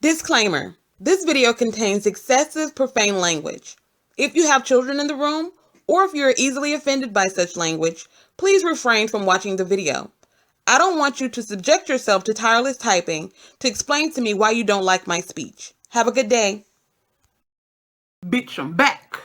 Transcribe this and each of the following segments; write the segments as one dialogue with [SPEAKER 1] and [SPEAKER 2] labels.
[SPEAKER 1] Disclaimer: this video contains excessive profane language. If you have children in the room, or if you're easily offended by such language, please refrain from watching the video. I don't want you to subject yourself to tireless typing to explain to me why you don't like my speech. Have a good day.
[SPEAKER 2] Bitch, I'm back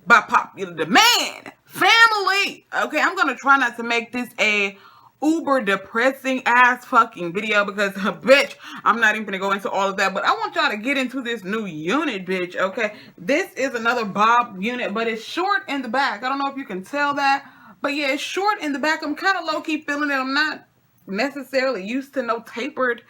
[SPEAKER 2] by popular demand. Family! Okay, I'm gonna try not to make this a uber depressing ass fucking video because bitch, I'm not even gonna go into all of that, but I want y'all to get into this new unit, bitch. Okay, this is another bob unit, but it's short in the back. I don't know if you can tell that, but yeah, it's short in the back. I'm kind of low-key feeling it. I'm not necessarily used to no tapered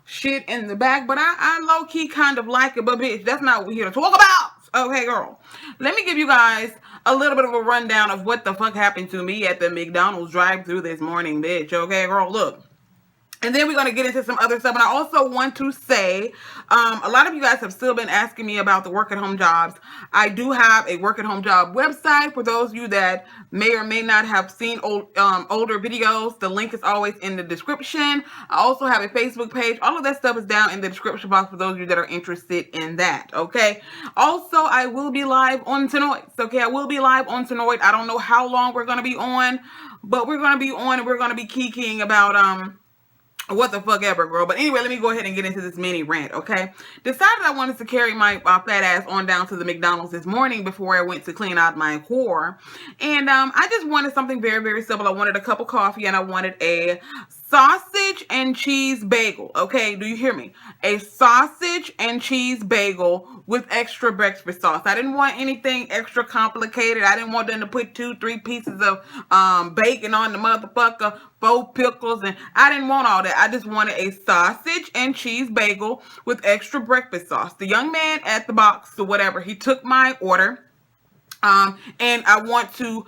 [SPEAKER 2] shit in the back, but I low-key kind of like it. But bitch, that's not what we're here to talk about. Okay, girl, let me give you guys a little bit of a rundown of what the fuck happened to me at the McDonald's drive-thru this morning, bitch. Okay, girl, look. And then we're going to get into some other stuff. And I also want to say, a lot of you guys have still been asking me about the work-at-home jobs. I do have a work-at-home job website for those of you that may or may not have seen older videos. The link is always in the description. I also have a Facebook page. All of that stuff is down in the description box for those of you that are interested in that, okay? Also, I will be live on tonight, okay? I will be live on tonight. I don't know how long we're going to be on, but we're going to be on and we're going to be kikiing about, what the fuck ever, girl. But anyway, let me go ahead and get into this mini rant, okay? Decided I wanted to carry my fat ass on down to the McDonald's this morning before I went to clean out my core. And I just wanted something very, very simple. I wanted a cup of coffee and I wanted a sausage and cheese bagel, okay? Do you hear me? A sausage and cheese bagel with extra breakfast sauce. I didn't want anything extra complicated. I didn't want them to put 2-3 pieces of bacon on the motherfucker, 4 pickles, and I didn't want all that. I just wanted a sausage and cheese bagel with extra breakfast sauce. The young man at the box or whatever, he took my order. And I want to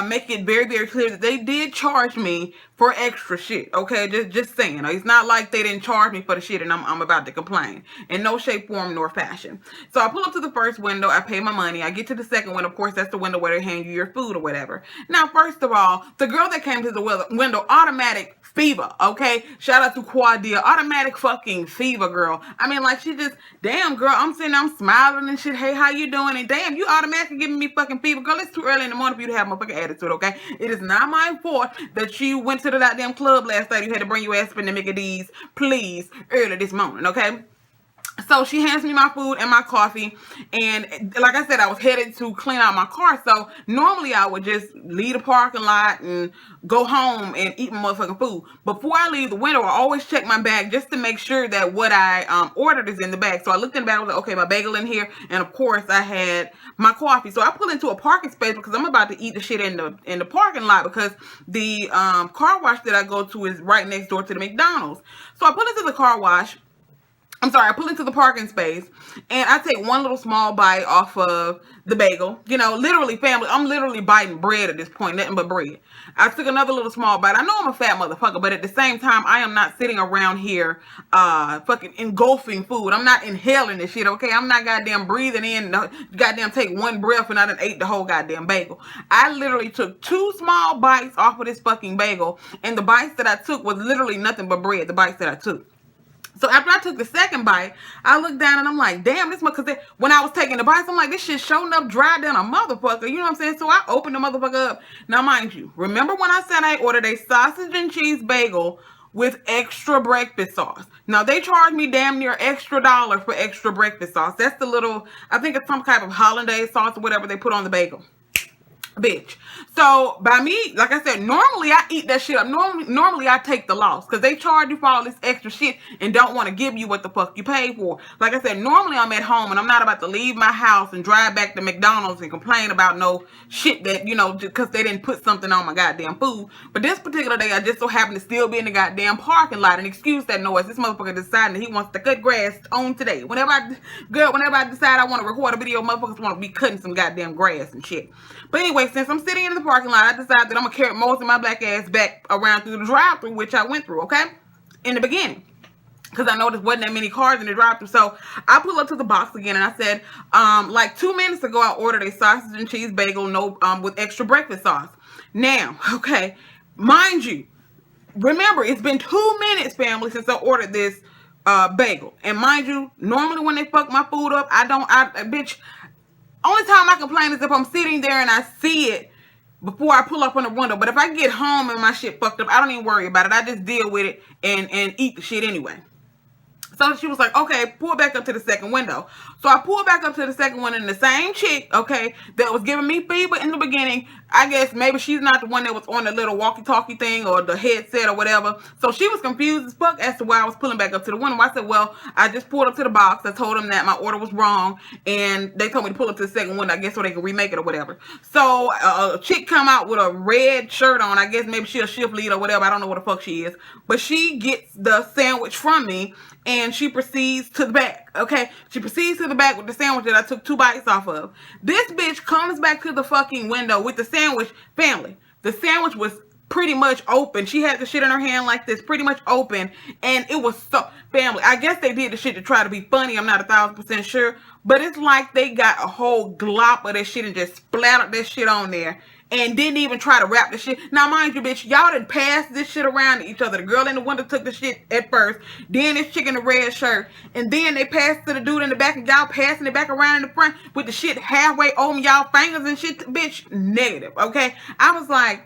[SPEAKER 2] make it very, very clear that they did charge me for extra shit. Okay, just saying. It's not like they didn't charge me for the shit and I'm about to complain. In no shape, form, nor fashion. So I pull up to the first window. I pay my money. I get to the second window. Of course, that's the window where they hand you your food or whatever. Now, first of all, the girl that came to the window, automatic fever. Okay, shout out to Quadia. Automatic fucking fever, girl. I mean, like, she just, damn, girl, I'm sitting, I'm smiling and shit. Hey, how you doing? And damn, you automatically giving me fucking fever. Girl, it's too early in the morning for you to have my fucking attitude, okay? It is not my fault that you went to the goddamn club last night. You had to bring your ass up in the Mickey D's, please, early this morning, okay? So she hands me my food and my coffee, and like I said, I was headed to clean out my car. So normally I would just leave the parking lot and go home and eat my motherfucking food. Before I leave the window, I always check my bag just to make sure that what I ordered is in the bag. So I looked in the bag, I was like, okay, my bagel in here, and of course I had my coffee. So I pull into a parking space because I'm about to eat the shit in the parking lot because the car wash that I go to is right next door to the McDonald's. So I pull into the car wash. I pull into the parking space and I take one little small bite off of the bagel. You know, literally, family, I'm literally biting bread at this point, nothing but bread. I took another little small bite. I know I'm a fat motherfucker, but at the same time, I am not sitting around here fucking engulfing food. I'm not inhaling this shit, okay? I'm not goddamn breathing in, goddamn take one breath and I done ate the whole goddamn bagel. I literally took 2 small bites off of this fucking bagel, and the bites that I took was literally nothing but bread, the bites that I took. So after I took the second bite, I looked down and I'm like, damn, this because when I was taking the bites, I'm like, this shit showing up dry down a motherfucker. You know what I'm saying? So I opened the motherfucker up. Now, mind you, remember when I said I ordered a sausage and cheese bagel with extra breakfast sauce? Now, they charged me damn near extra $1 for extra breakfast sauce. That's the little, I think it's some type of hollandaise sauce or whatever they put on the bagel. Bitch. So by me, like I said, normally I eat that shit up. Normally I take the loss because they charge you for all this extra shit and don't want to give you what the fuck you paid for. Like I said, normally I'm at home and I'm not about to leave my house and drive back to McDonald's and complain about no shit that, you know, because they didn't put something on my goddamn food. But this particular day, I just so happened to still be in the goddamn parking lot. And excuse that noise, this motherfucker decided that he wants to cut grass on today. Whenever I decide I want to record a video, motherfuckers want to be cutting some goddamn grass and shit. But anyway, since I'm sitting in the parking lot, I decided that I'm going to carry most of my black ass back around through the drive-thru, which I went through, okay? In the beginning. Because I noticed wasn't that many cars in the drive-thru. So I pull up to the box again and I said, like 2 minutes ago, I ordered a sausage and cheese bagel with extra breakfast sauce. Now, okay, mind you, remember, it's been 2 minutes, family, since I ordered this bagel. And mind you, normally when they fuck my food up, bitch, only time I complain is if I'm sitting there and I see it before I pull up on the window. But if I get home and my shit fucked up, I don't even worry about it. I just deal with it and eat the shit anyway. So she was like, okay, pull back up to the second window. So I pulled back up to the second window, and the same chick, okay, that was giving me fever in the beginning, I guess maybe she's not the one that was on the little walkie-talkie thing or the headset or whatever. So she was confused as fuck as to why I was pulling back up to the window. I said, well, I just pulled up to the box. I told them that my order was wrong, and they told me to pull up to the second window, I guess, so they can remake it or whatever. So a chick come out with a red shirt on. I guess maybe she a shift lead or whatever. I don't know what the fuck she is. But she gets the sandwich from me, and she proceeds to the back, okay? She proceeds to the back with the sandwich that I took 2 bites off of. This bitch comes back to the fucking window with the sandwich. Family, the sandwich was pretty much open. She had the shit in her hand like this, pretty much open, and it was so... Family, I guess they did the shit to try to be funny. I'm not 1,000% sure, but it's like they got a whole glop of that shit and just splattered that shit on there. And didn't even try to wrap the shit. Now, mind you, bitch, y'all done passed this shit around to each other. The girl in the window took the shit at first. Then this chick in the red shirt. And then they passed to the dude in the back. And y'all passing it back around in the front with the shit halfway over y'all fingers and shit. Bitch, negative, okay? I was like,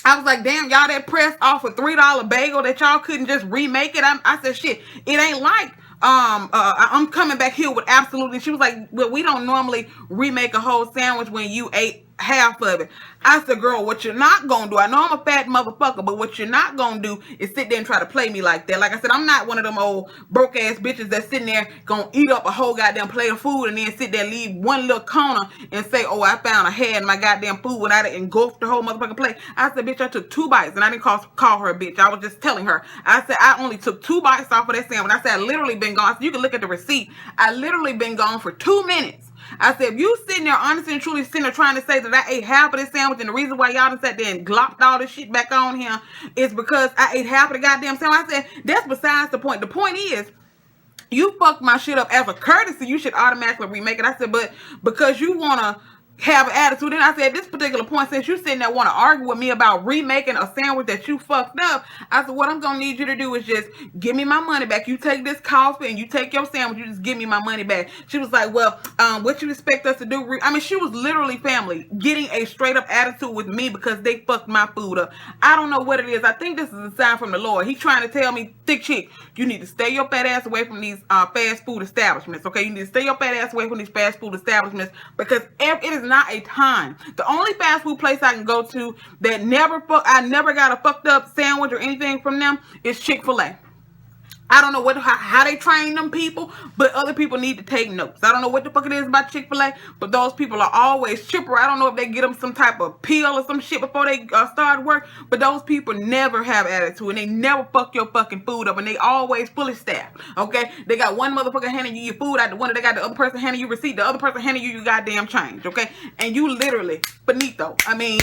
[SPEAKER 2] damn, y'all that pressed off a $3 bagel that y'all couldn't just remake it. I said, shit, it ain't like... I'm coming back here with absolutely. She was like, well, we don't normally remake a whole sandwich when you ate half of it. I said, girl, what you're not gonna do, I know I'm a fat motherfucker, but what you're not gonna do is sit there and try to play me like that. Like I said, I'm not one of them old broke ass bitches that's sitting there gonna eat up a whole goddamn plate of food and then sit there and leave one little corner and say, oh, I found a hair in my goddamn food without it engulfed the whole motherfucking plate. I said, bitch, I took 2 bites, and I didn't call her a bitch. I was just telling her. I said, I only took 2 bites off of that sandwich. I said, I literally been gone. So you can look at the receipt. I literally been gone for 2 minutes. I said, if you sitting there honestly and truly sitting there trying to say that I ate half of this sandwich, and the reason why y'all done sat there and glopped all this shit back on him is because I ate half of the goddamn sandwich. I said, that's besides the point. The point is, you fucked my shit up as a courtesy. You should automatically remake it. I said, but because you want to have an attitude. And I said, at this particular point, since you sitting there want to argue with me about remaking a sandwich that you fucked up, I said, what I'm going to need you to do is just give me my money back. You take this coffee and you take your sandwich. You just give me my money back. She was like, well, what you expect us to do? I mean, she was literally, family, getting a straight up attitude with me because they fucked my food up. I don't know what it is. I think this is a sign from the Lord. He's trying to tell me, thick chick, you need to stay your fat ass away from these fast food establishments. Okay, you need to stay your fat ass away from these fast food establishments because it is not a time. The only fast food place I can go to that I never got a fucked up sandwich or anything from them is Chick-fil-A. I don't know how they train them people, but other people need to take notes. I don't know what the fuck it is about Chick-fil-A, but those people are always chipper. I don't know if they get them some type of pill or some shit before they start work, but those people never have attitude, and they never fuck your fucking food up, and they always fully staffed, okay? They got one motherfucker handing you your food out the window, they got the other person handing you receipt, the other person handing you your goddamn change, okay? And you literally, finito. I mean,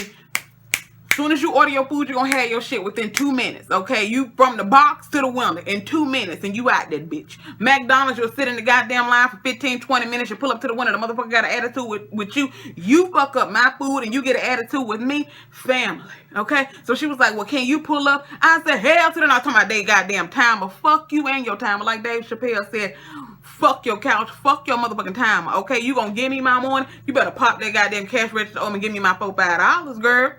[SPEAKER 2] soon as you order your food, you're gonna have your shit within 2 minutes, okay? You from the box to the window in 2 minutes, and you out that bitch. McDonald's, you'll sit in the goddamn line for 15, 20 minutes, you pull up to the window, the motherfucker got an attitude with you. You fuck up my food, and you get an attitude with me. Family, okay? So she was like, well, can you pull up? I said, hell to the no. I'm talking about they goddamn timer. Fuck you and your timer. Like Dave Chappelle said, fuck your couch, fuck your motherfucking timer, okay? You gonna give me my money? You better pop that goddamn cash register on and give me my $4-5, girl.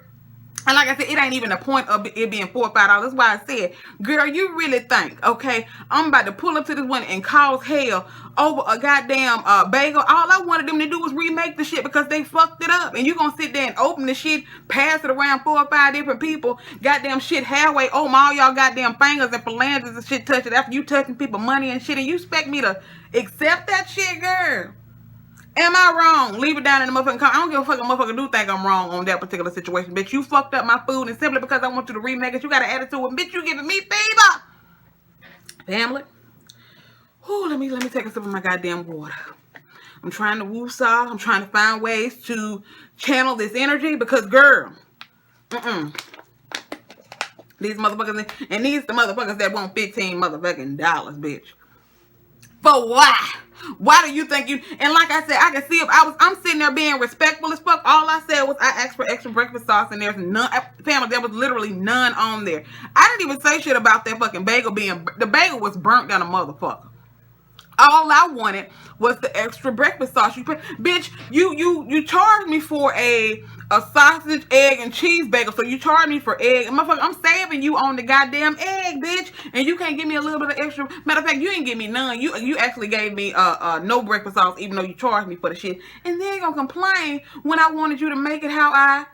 [SPEAKER 2] And like I said, it ain't even the point of it being $4 or $5. That's why I said, girl, you really think, okay, I'm about to pull up to this one and cause hell over a goddamn bagel. All I wanted them to do was remake the shit because they fucked it up. And you gonna sit there and open the shit, pass it around 4 or 5 different people, goddamn shit halfway, all y'all goddamn fingers and phalanges and shit touch it after you touching people money and shit. And you expect me to accept that shit, girl? Am I wrong? Leave it down in the motherfucking comment. I don't give a fuck. A motherfucker do think I'm wrong on that particular situation. Bitch, you fucked up my food, and simply because I want you to remake it, you got an attitude with, bitch, you giving me fever. Family. Ooh, let me take a sip of my goddamn water. I'm trying to woo-saw. I'm trying to find ways to channel this energy because, girl, these motherfuckers, and these the motherfuckers that want $15 motherfucking dollars, bitch. For what? Why do you think you? And like I said, I can see if I'm sitting there being respectful as fuck. All I said was I asked for extra breakfast sauce, and there's none. Family, there was literally none on there. I didn't even say shit about that fucking bagel being. The bagel was burnt down a motherfucker. All I wanted was the extra breakfast sauce. You put, bitch, you charged me for a sausage, egg, and cheese bagel. So you charged me for egg. And motherfucker, I'm saving you on the goddamn egg, bitch. And you can't give me a little bit of extra. Matter of fact, you didn't give me none. You actually gave me no breakfast sauce, even though you charged me for the shit. And then you're gonna complain when I wanted you to make it how I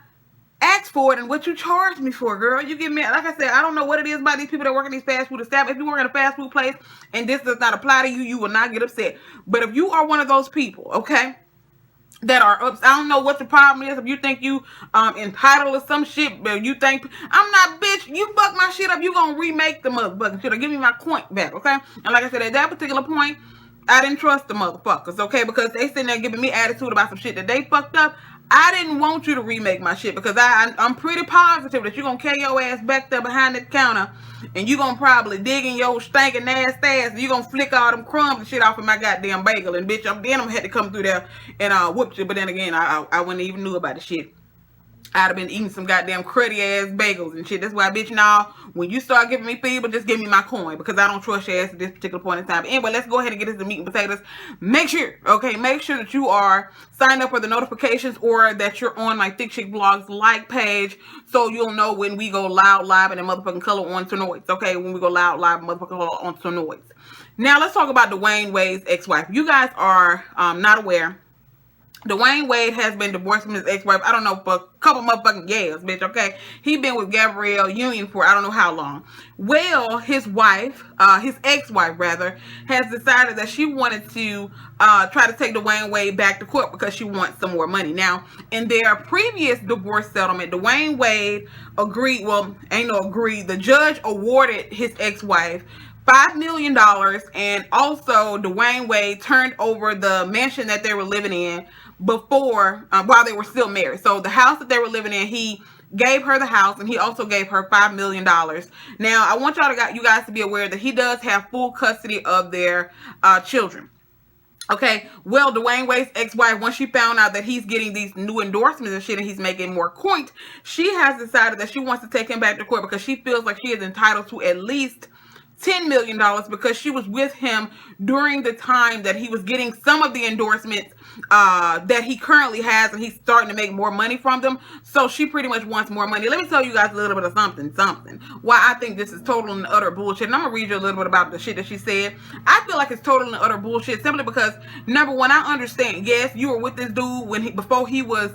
[SPEAKER 2] ask for it and what you charge me for, girl. You give me, like I said, I don't know what it is about these people that work in these fast food establishments. If you work in a fast food place and this does not apply to you, you will not get upset. But if you are one of those people, okay, that are ups, I don't know what the problem is. If you think you entitled to some shit, but you think I'm not, bitch, you fuck my shit up, you gonna remake the motherfucking shit or give me my coin back, okay? And like I said, at that particular point, I didn't trust the motherfuckers, okay? Because they sitting there giving me attitude about some shit that they fucked up. I didn't want you to remake my shit because I'm pretty positive that you're going to carry your ass back there behind the counter and you're going to probably dig in your stinking ass and you're going to flick all them crumbs and shit off of my goddamn bagel. And bitch, I'm had to come through there and whoop you. But then again, I wouldn't even knew about the shit. I'd have been eating some goddamn cruddy ass bagels and shit. That's why, bitch, now, when you start giving me fever, just give me my coin because I don't trust your ass at this particular point in time. But anyway, let's go ahead and get into meat and potatoes. Make sure that you are signed up for the notifications or that you're on my ThickChickVlogs like page so you'll know when we go live and the motherfucking color on Sonoids. Okay, when we go live and motherfucking color on Sonoids. Now, let's talk about Dwayne Wade's ex-wife. You guys are not aware. Dwayne Wade has been divorced from his ex-wife, I don't know, for a couple motherfucking years, bitch, okay? He been with Gabrielle Union for I don't know how long. Well, his wife, his ex-wife rather, has decided that she wanted to try to take Dwayne Wade back to court because she wants some more money. Now, in their previous divorce settlement, Dwayne Wade agreed, the judge awarded his ex-wife $5 million, and also Dwayne Wade turned over the mansion that they were living in before, while they were still married. So the house that they were living in, he gave her the house, and he also gave her $5 million. Now, I want you guys to be aware that he does have full custody of their children. Okay, well, Dwayne Wade's ex-wife, once she found out that he's getting these new endorsements and shit and he's making more coins, she has decided that she wants to take him back to court because she feels like she is entitled to at least $10 million because she was with him during the time that he was getting some of the endorsements that he currently has, and he's starting to make more money from them. So she pretty much wants more money. Let me tell you guys a little bit of something. Why I think this is total and utter bullshit. And I'm going to read you a little bit about the shit that she said. I feel like it's total and utter bullshit simply because, number one, I understand. Yes, you were with this dude before he was,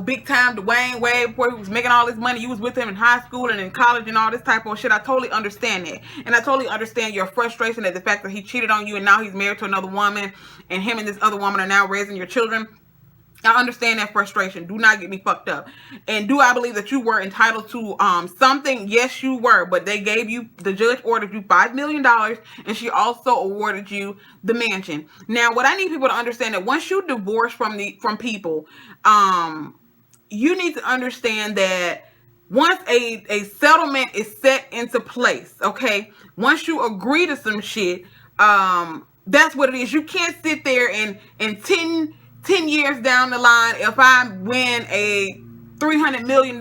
[SPEAKER 2] big time Dwayne Wade, before he was making all this money. You was with him in high school and in college and all this type of shit. I totally understand that. And I totally understand your frustration at the fact that he cheated on you and now he's married to another woman and him and this other woman are now raising your children. I understand that frustration. Do not get me fucked up. And do I believe that you were entitled to something? Yes, you were. But the judge ordered you $5 million and she also awarded you the mansion. Now, what I need people to understand that once you divorce from people, you need to understand that once a settlement is set into place, okay, once you agree to some shit, that's what it is. You can't sit there and 10 years down the line, if I win a $300 million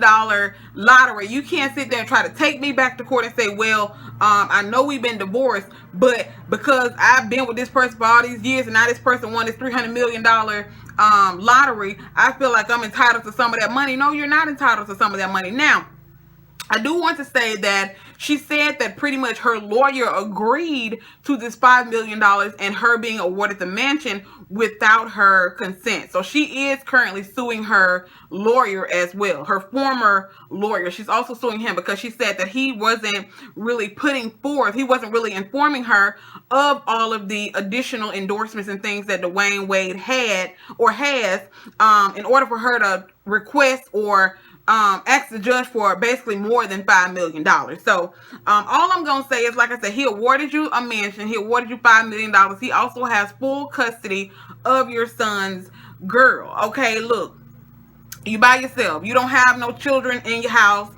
[SPEAKER 2] lottery, you can't sit there and try to take me back to court and say, well, I know we've been divorced, but because I've been with this person for all these years and now this person won this $300 million lottery, I feel like I'm entitled to some of that money. No, you're not entitled to some of that money. Now, I do want to say that she said that pretty much her lawyer agreed to this $5 million and her being awarded the mansion without her consent. So she is currently suing her lawyer as well, her former lawyer. She's also suing him because she said that he wasn't really he wasn't really informing her of all of the additional endorsements and things that Dwayne Wade had or has in order for her to request or asked the judge for basically more than $5 million. So all I'm going to say is, like I said, he awarded you a mansion. He awarded you $5 million. He also has full custody of your son's girl. Okay, look, you by yourself. You don't have no children in your house.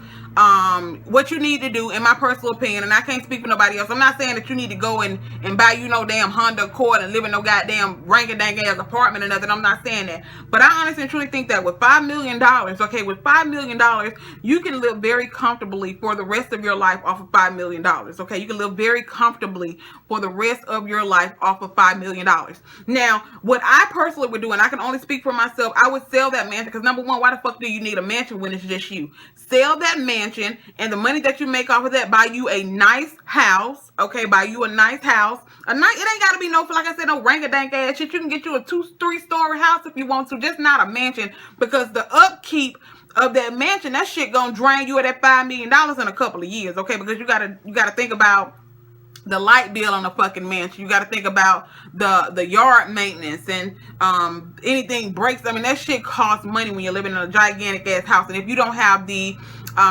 [SPEAKER 2] what you need to do, in my personal opinion, and I can't speak for nobody else. I'm not saying that you need to go and buy you no damn Honda Accord and live in no goddamn rank-a-dank ass apartment or nothing. I'm not saying that, but I honestly and truly think that with $5 million, okay, with $5 million, you can live very comfortably for the rest of your life off of $5 million. Okay, you can live very comfortably for the rest of your life off of $5 million. Now, what I personally would do, and I can only speak for myself, I would sell that mansion because number one, why the fuck do you need a mansion when it's just you? Sell that mansion, and the money that you make off of that, buy you a nice house. Okay, buy you a nice house. It ain't gotta be no, like I said, no rank-a-dank ass shit. You can get you a 2-3 story house if you want to, just not a mansion, because the upkeep of that mansion, that shit gonna drain you at that $5 million in a couple of years. Okay, because you gotta think about the light bill on the fucking mansion. You got to think about the yard maintenance, and anything breaks. I mean, that shit costs money when you're living in a gigantic ass house. And if you don't have the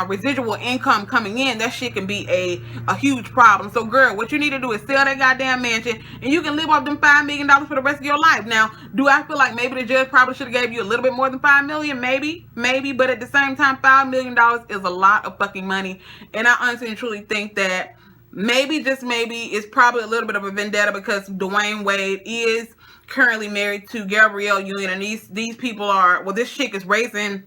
[SPEAKER 2] residual income coming in, that shit can be a huge problem. So, girl, what you need to do is sell that goddamn mansion, and you can live off them $5 million for the rest of your life. Now, do I feel like maybe the judge probably should have gave you a little bit more than $5 million? Maybe, but at the same time, $5 million is a lot of fucking money, and I honestly and truly think that maybe, just maybe, it's probably a little bit of a vendetta because Dwayne Wade is currently married to Gabrielle Union, and these people are, well, this chick is raising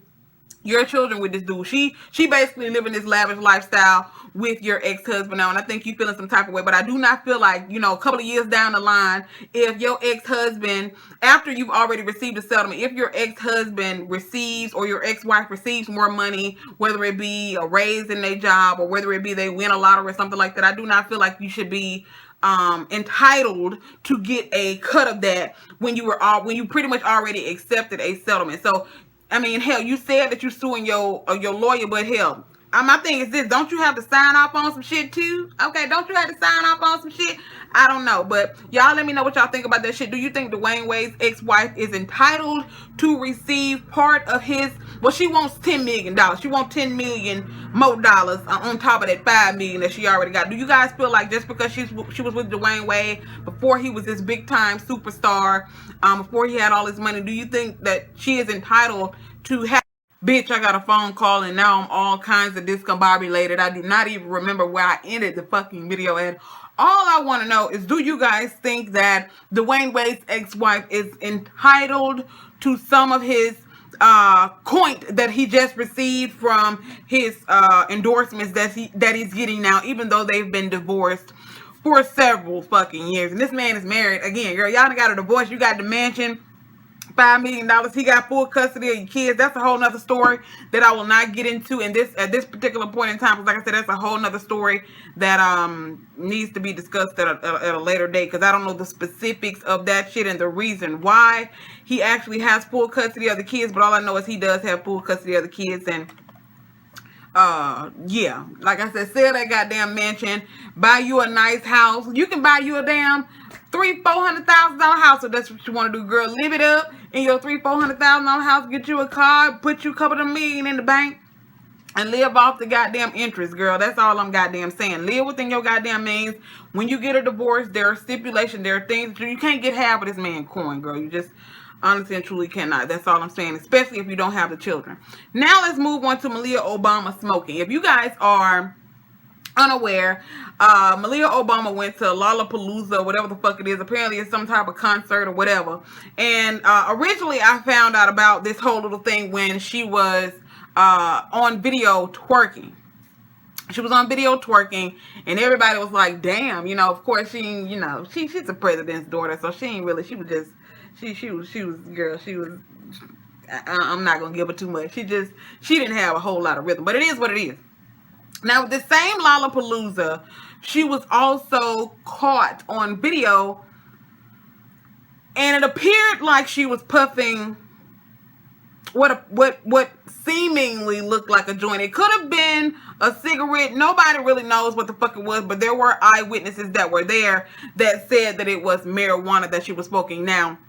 [SPEAKER 2] your children with this dude. She basically living this lavish lifestyle with your ex-husband now, and I think you feeling some type of way. But I do not feel like, a couple of years down the line, if your ex-husband, after you've already received a settlement, if your ex-husband receives, or your ex-wife receives more money, whether it be a raise in their job or whether it be they win a lottery or something like that, I do not feel like you should be entitled to get a cut of that when you pretty much already accepted a settlement. So, I mean, hell, you said that you're suing your lawyer, but hell, my thing is this: don't you have to sign off on some shit too? Okay, don't you have to sign off on some shit? I don't know, but y'all let me know what y'all think about that shit. Do you think Dwayne Wade's ex-wife is entitled to receive part of his? Well, she wants $10 million. She wants $10 million more dollars on top of that $5 million that she already got. Do you guys feel like just because she was with Dwayne Wade before he was this big time superstar, before he had all his money, do you think that she is entitled to have? Bitch, I got a phone call and now I'm all kinds of discombobulated. I do not even remember where I ended the fucking video at. All I want to know is, do you guys think that Dwayne Wade's ex-wife is entitled to some of his coin that he just received from his endorsements that he's getting now, even though they've been divorced for several fucking years? And this man is married. Again, girl, y'all done got a divorce. You got the mansion, $5 million. He got full custody of your kids. That's a whole nother story that I will not get into at this particular point in time. Because like I said, that's a whole nother story that needs to be discussed at a later date. Because I don't know the specifics of that shit and the reason why he actually has full custody of the kids. But all I know is he does have full custody of the kids. And yeah, like I said, sell that goddamn mansion, buy you a nice house. You can buy you a damn $300,000-$400,000 house if that's what you want to do, girl. Live it up in your $300,000-$400,000 house. Get you a car, put you a couple of million in the bank, and live off the goddamn interest, girl. That's all I'm goddamn saying. Live within your goddamn means. When you get a divorce, there are stipulations. There are things that you can't get half of this man coin, girl. You just honestly and truly cannot. That's all I'm saying, especially if you don't have the children. Now let's move on to Malia Obama smoking. If you guys are unaware, Malia Obama went to Lollapalooza, whatever the fuck it is. Apparently it's some type of concert or whatever. And originally I found out about this whole little thing when she was on video twerking. She was on video twerking, and everybody was like, damn, of course she's the president's daughter, so she ain't really, she was just, she was, girl, she was, I'm not gonna give her too much. She didn't have a whole lot of rhythm, but it is what it is. Now, the same Lollapalooza, she was also caught on video, and it appeared like she was puffing what seemingly looked like a joint. It could have been a cigarette. Nobody really knows what the fuck it was, but there were eyewitnesses that were there that said that it was marijuana that she was smoking. Now,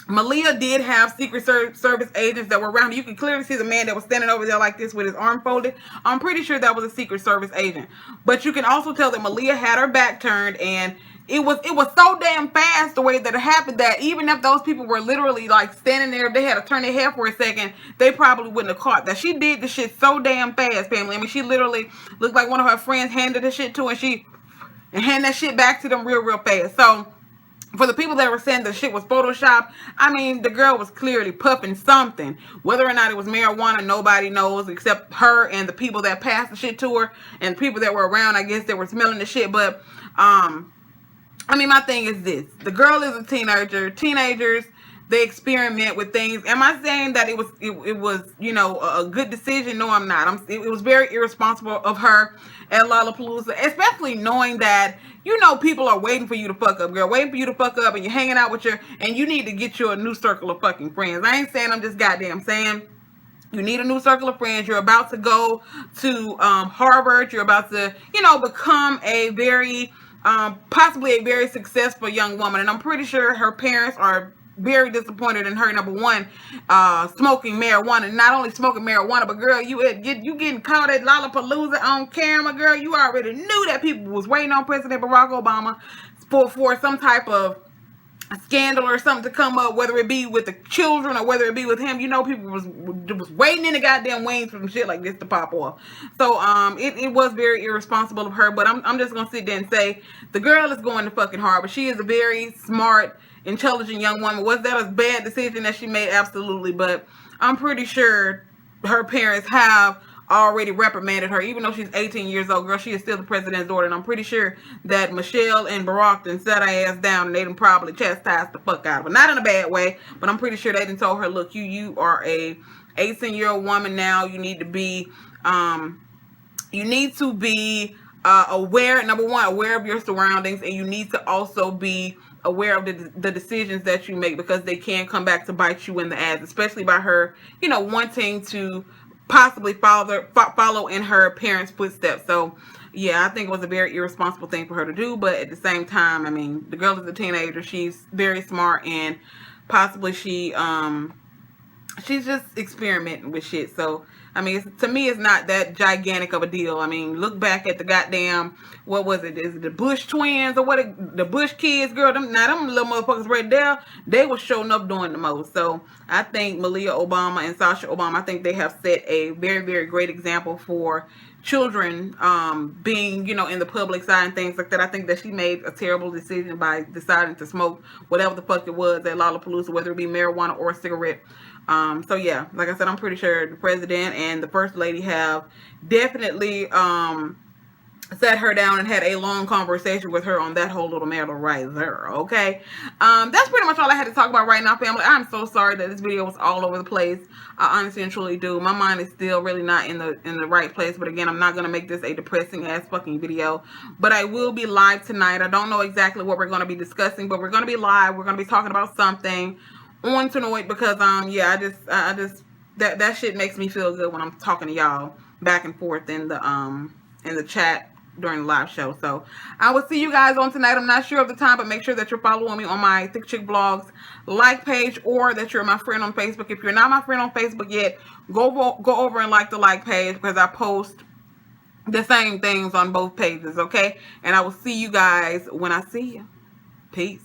[SPEAKER 2] Malia did have Secret Service agents that were around. You can clearly see the man that was standing over there like this with his arm folded. I'm pretty sure that was a Secret Service agent. But you can also tell that Malia had her back turned, and it was so damn fast the way that it happened that even if those people were literally like standing there, if they had to turn their head for a second, they probably wouldn't have caught that. She did the shit so damn fast, family. I mean, she literally looked like one of her friends handed the shit to her, and hand that shit back to them real fast. So for the people that were saying the shit was Photoshop, I mean, the girl was clearly puffing something. Whether or not it was marijuana, nobody knows except her and the people that passed the shit to her and people that were around, I guess, that were smelling the shit. But I mean, my thing is this. The girl is a teenager. Teenagers, they experiment with things. Am I saying that it was, you know, a good decision? No, I'm not. It was very irresponsible of her at Lollapalooza, especially knowing that, you know, people are waiting for you to fuck up, girl. Waiting for you to fuck up, and you're hanging out with and you need to get you a new circle of fucking friends. I ain't saying, I'm just goddamn saying, you need a new circle of friends. You're about to go to Harvard. You're about to, you know, become a very, possibly a very successful young woman. And I'm pretty sure her parents are very disappointed in her, number one, smoking marijuana. Not only smoking marijuana, but girl, you getting caught at Lollapalooza on camera, girl. You already knew that people was waiting on President Barack Obama for some type of a scandal or something to come up, whether it be with the children or whether it be with him. You know, people was waiting in the goddamn wings for some shit like this to pop off. So it was very irresponsible of her, but I'm just gonna sit there and say the girl is going to fucking Harvard. She is a very smart, intelligent young woman. Was that a bad decision that she made? Absolutely. But I'm pretty sure her parents have already reprimanded her. Even though she's 18 years old, girl, she is still the president's daughter. And I'm pretty sure that Michelle and Barack done sat her ass down and they done probably chastised the fuck out of her. Not in a bad way, but I'm pretty sure they done told her, look, you are a 18-year-old woman now. You need to be aware, number one, aware of your surroundings, and you need to also be aware of the decisions that you make, because they can come back to bite you in the ass, especially by her, you know, wanting to possibly follow in her parents' footsteps. So yeah, I think it was a very irresponsible thing for her to do, but at the same time, I mean, the girl is a teenager. She's very smart, and possibly she's just experimenting with shit. So I mean, to me, it's not that gigantic of a deal. I mean, look back at the goddamn, what was it? Is it the Bush twins or what? The Bush kids, girl. Them little motherfuckers right there, they were showing up doing the most. So I think Malia Obama and Sasha Obama, I think they have set a very, very great example for children being, you know, in the public side and things like that. I think that she made a terrible decision by deciding to smoke whatever the fuck it was at Lollapalooza, whether it be marijuana or a cigarette. So yeah, like I said, I'm pretty sure the president and the first lady have definitely sat her down and had a long conversation with her on that whole little matter right there. Okay, that's pretty much all I had to talk about right now, family. I'm so sorry that this video was all over the place. I honestly and truly do. My mind is still really not in the right place. But again, I'm not gonna make this a depressing ass fucking video. But I will be live tonight. I don't know exactly what we're gonna be discussing, but we're gonna be live. We're gonna be talking about something on tonight, because yeah, I just that shit makes me feel good when I'm talking to y'all back and forth in the chat during the live show. So I will see you guys on tonight. I'm not sure of the time, but make sure that you're following me on my ThickChickVlogs like page, or that you're my friend on Facebook. If you're not my friend on Facebook yet, go over and like the like page, because I post the same things on both pages. Okay, and I will see you guys when I see you. Peace.